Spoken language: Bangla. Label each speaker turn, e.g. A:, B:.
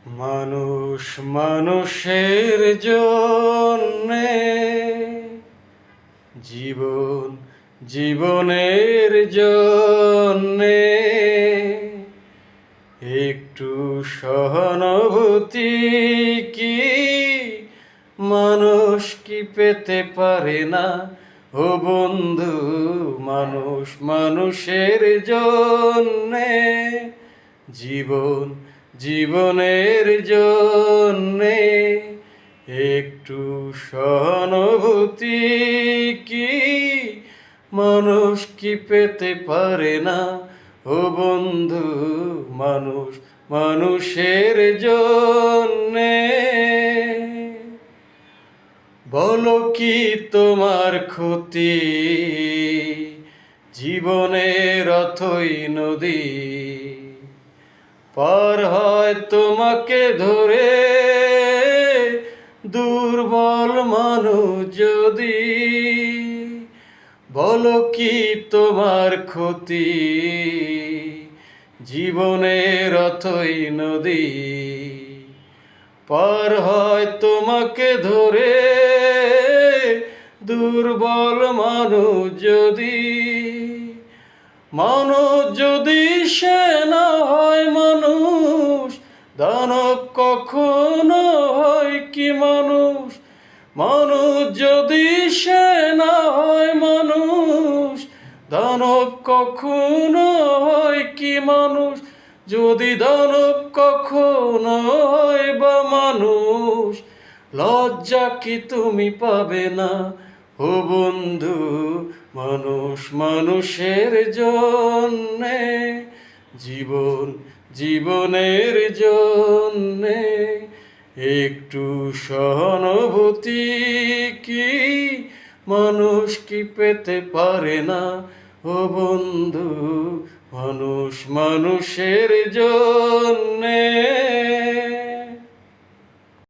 A: মানুষ মানুষের জন্যে, জীবন জীবনের জন্যে একটু সহানুভূতি কি মানুষ কি পেতে পারে না? ও বন্ধু, মানুষ মানুষের জন্যে, জীবন জীবনের জন্যে একটু সহানুভূতি কি মানুষ কি পেতে পারে না? ও বন্ধু, মানুষ মানুষের জন্যে। বলো কি তোমার ক্ষতি, জীবনের অথই নদী পার হয় তোমাকে ধরে দুর্বল মানুষ যদি। বলো কি তোমার ক্ষতি, জীবনের অথই নদী পার হয় তোমাকে ধরে দুর্বল মানুষ যদি। মানুষ যদি সে না হয় মানুষ, দানব কখনো হয় কি মানুষ? মানুষ যদি সে না হয় মানুষ, দানব কখনো হয় কি মানুষ? যদি দানব কখনো হয় বা মানুষ, লজ্জা কি তুমি পাবে না? ও বন্ধু, মানুষ মানুষের জন্যে, জীবন জীবনের জন্যে একটু সহানুভূতি কি মানুষ কি পেতে পারে না? ও বন্ধু, মানুষ মানুষের জন্যে।